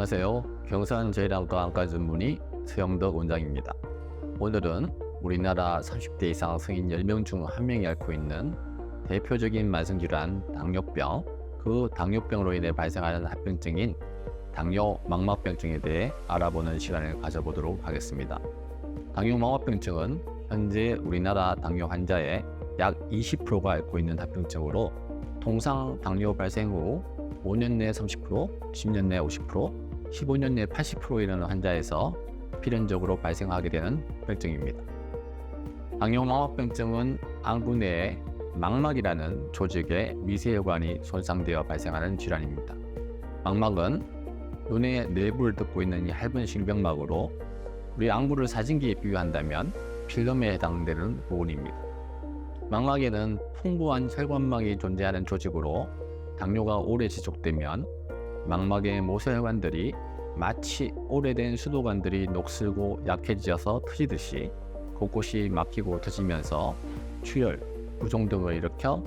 안녕하세요. 경산제일안과 안과 전문의 서영덕 원장입니다. 오늘은 우리나라 30대 이상 성인 10명 중 1명이 앓고 있는 대표적인 만성질환 당뇨병, 그 당뇨병으로 인해 발생하는 합병증인 당뇨망막병증에 대해 알아보는 시간을 가져보도록 하겠습니다. 당뇨망막병증은 현재 우리나라 당뇨 환자의 약 20%가 앓고 있는 합병증으로 통상 당뇨 발생 후 5년 내 30%, 10년 내 50%, 15년 내 80%에 이르는 환자에서 필연적으로 발생하게 되는 병증입니다. 당뇨망막병증은 안구 내에 망막이라는 조직의 미세혈관이 손상되어 발생하는 질환입니다. 망막은 눈의 내부를 덮고 있는 얇은 신경막으로 우리 안구를 사진기에 비유한다면 필름에 해당되는 부분입니다. 망막에는 풍부한 혈관막이 존재하는 조직으로 당뇨가 오래 지속되면 망막의 모세혈관들이 마치 오래된 수도관들이 녹슬고 약해져서 터지듯이 곳곳이 막히고 터지면서 출혈, 부종 등을 일으켜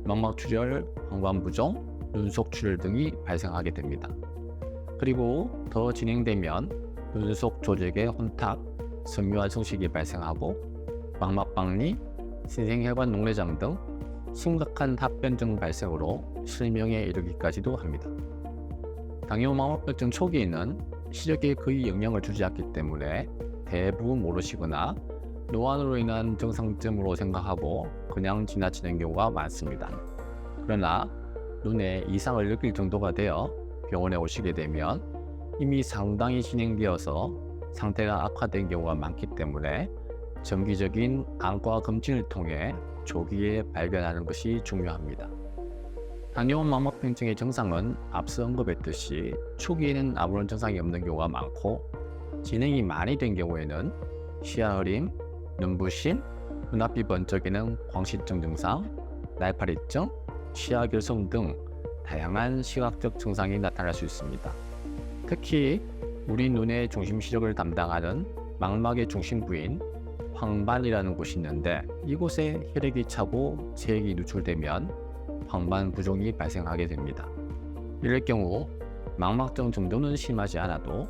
망막출혈, 방광부종, 눈속출혈 등이 발생하게 됩니다. 그리고 더 진행되면 눈속 조직의 혼탁, 섬유화 증식이 발생하고 망막박리, 신생혈관 녹내장 등 심각한 합병증 발생으로 실명에 이르기까지도 합니다. 당뇨망막병증 초기에는 시력에 거의 영향을 주지 않기 때문에 대부분 모르시거나 노안으로 인한 증상쯤으로 생각하고 그냥 지나치는 경우가 많습니다. 그러나 눈에 이상을 느낄 정도가 되어 병원에 오시게 되면 이미 상당히 진행되어서 상태가 악화된 경우가 많기 때문에 정기적인 안과 검진을 통해 조기에 발견하는 것이 중요합니다. 당뇨망막병증의 증상은 앞서 언급했듯이 초기에는 아무런 증상이 없는 경우가 많고 진행이 많이 된 경우에는 시야 흐림, 눈부심, 눈앞이 번쩍이는 광시증 증상, 날파리증, 시야 결손 등 다양한 시각적 증상이 나타날 수 있습니다. 특히 우리 눈의 중심 시력을 담당하는 망막의 중심 부인 황반이라는 곳이 있는데 이곳에 혈액이 차고 체액이 누출되면 황반 부종이 발생하게 됩니다. 이럴 경우 망막증 정도는 심하지 않아도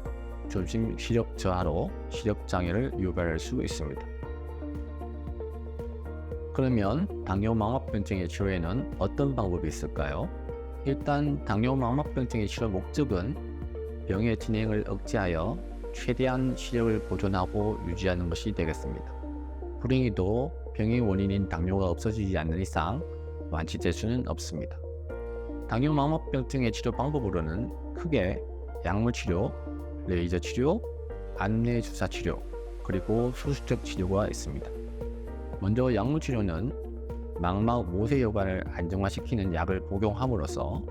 중심 시력 저하로 시력 장애를 유발할 수 있습니다. 그러면 당뇨망막병증의 치료에는 어떤 방법이 있을까요? 일단 당뇨망막병증의 치료 목적은 병의 진행을 억제하여 최대한 시력을 보존하고 유지하는 것이 되겠습니다. 불행히도 병의 원인인 당뇨가 없어지지 않는 이상 완치될 수는 없습니다. 당뇨망막병증의 치료 방법으로는 크게 약물치료, 레이저 치료, 안내주사 치료, 그리고 수술적 치료가 있습니다. 먼저 약물치료는 망막 모세혈관을 안정화시키는 약을 복용함으로써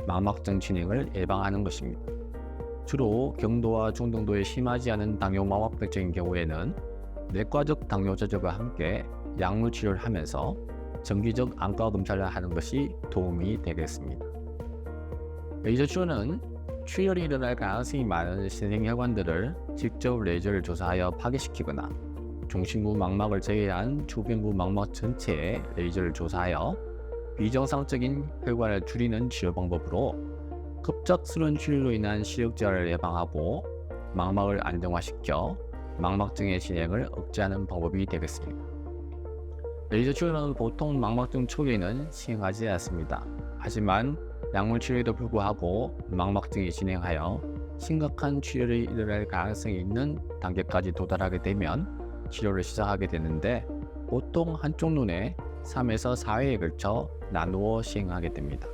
망막증 진행을 예방하는 것입니다. 주로 경도와 중등도에 심하지 않은 당뇨망막병증인 경우에는 내과적 당뇨 조절과 함께 약물 치료를 하면서 정기적 안과 검사를 하는 것이 도움이 되겠습니다. 레이저 치료는 출혈이 일어날 가능성이 많은 신생혈관들을 직접 레이저를 조사하여 파괴시키거나 중심부 망막을 제외한 주변부 망막 전체에 레이저를 조사하여 비정상적인 혈관을 줄이는 치료 방법으로 급작스러운 출혈로 인한 시력 저하를 예방하고 망막을 안정화시켜 망막증의 진행을 억제하는 방법이 되겠습니다. 레이저 치료는 보통 망막증 초기에는 시행하지 않습니다. 하지만 약물 치료에도 불구하고 망막증이 진행하여 심각한 출혈이 일어날 가능성이 있는 단계까지 도달하게 되면 치료를 시작하게 되는데 보통 한쪽 눈에 3에서 4회에 걸쳐 나누어 시행하게 됩니다.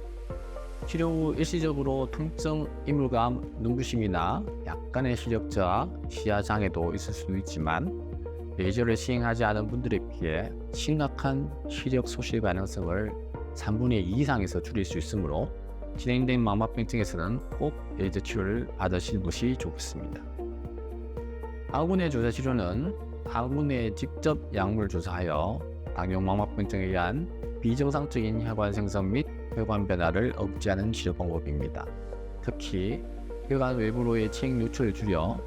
치료 후 일시적으로 통증, 이물감, 눈부심이나 약간의 시력 저하, 시야 장애도 있을 수도 있지만 레이저를 시행하지 않은 분들에 비해 심각한 시력 소실 가능성을 3분의 2 이상에서 줄일 수 있으므로 진행된 망막병증에서는 꼭 레이저 치료를 받으시는 것이 좋습니다. 안구내 주사 치료는 안구내에 직접 약물 주사하여 당뇨망막병증에 의한 비정상적인 혈관 생성 및 혈관 변화를 억제하는 치료 방법입니다. 특히 혈관 외부로의 체액 누출을 줄여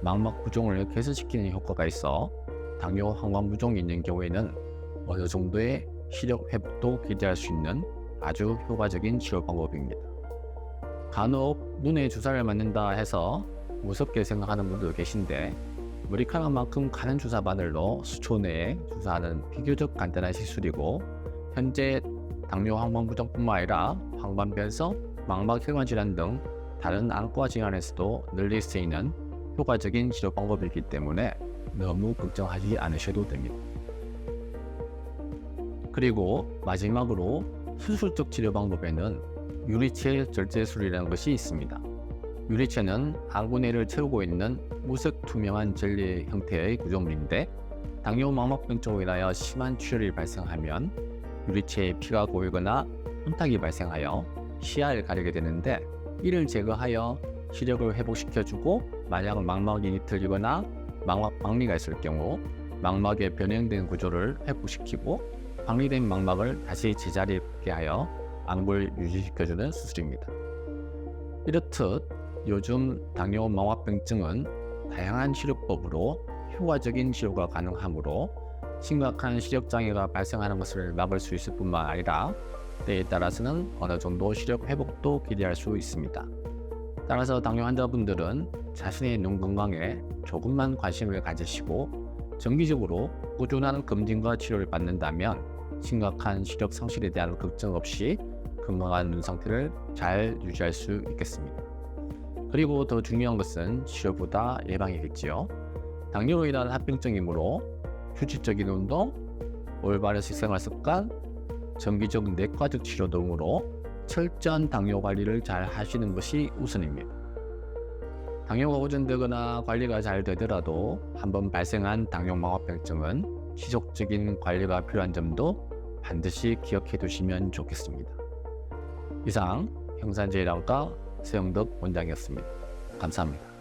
망막 부종을 개선시키는 효과가 있어 당뇨 항원 부종이 있는 경우에는 어느 정도의 시력 회복도 기대할 수 있는 아주 효과적인 치료 방법입니다. 간혹 눈에 주사를 맞는다 해서 무섭게 생각하는 분도 계신데, 머리카락만큼 가는 주사 바늘로 수초 내에 주사하는 비교적 간단한 시술이고, 현재 당뇨 항원 부종뿐만 아니라 황반변성, 망막혈관 질환 등 다른 안과 질환에서도 널리 쓰이는 효과적인 치료 방법이기 때문에 너무 걱정하지 않으셔도 됩니다. 그리고 마지막으로 수술적 치료 방법에는 유리체 절제술이라는 것이 있습니다. 유리체는 항구내를 채우고 있는 무색 투명한 젤리 형태의 구조물인데, 당뇨 망막병증으로 인하여 심한 출혈이 발생하면 유리체에 피가 고이거나 혼탁이 발생하여 시야를 가리게 되는데, 이를 제거하여 시력을 회복시켜주고, 만약 망막이 틀리거나 망막 박리가 있을 경우 망막의 변형된 구조를 회복시키고 박리된 망막을 다시 제자리에 붙게 하여 안구를 유지시켜주는 수술입니다. 이렇듯 요즘 당뇨 망막병증은 다양한 치료법으로 효과적인 치료가 가능하므로 심각한 시력장애가 발생하는 것을 막을 수 있을 뿐만 아니라 때에 따라서는 어느 정도 시력 회복도 기대할 수 있습니다. 따라서 당뇨 환자분들은 자신의 눈 건강에 조금만 관심을 가지시고 정기적으로 꾸준한 검진과 치료를 받는다면 심각한 시력 상실에 대한 걱정 없이 건강한 눈 상태를 잘 유지할 수 있겠습니다. 그리고 더 중요한 것은 치료보다 예방이겠지요. 당뇨로 인한 합병증이므로 규칙적인 운동, 올바른 식생활 습관, 정기적 내과적 치료 등으로 철저한 당뇨 관리를 잘 하시는 것이 우선입니다. 당뇨가 호전되거나 관리가 잘 되더라도 한번 발생한 당뇨 망화병증은 지속적인 관리가 필요한 점도 반드시 기억해 두시면 좋겠습니다. 이상 형산제일학과 서영덕 원장이었습니다. 감사합니다.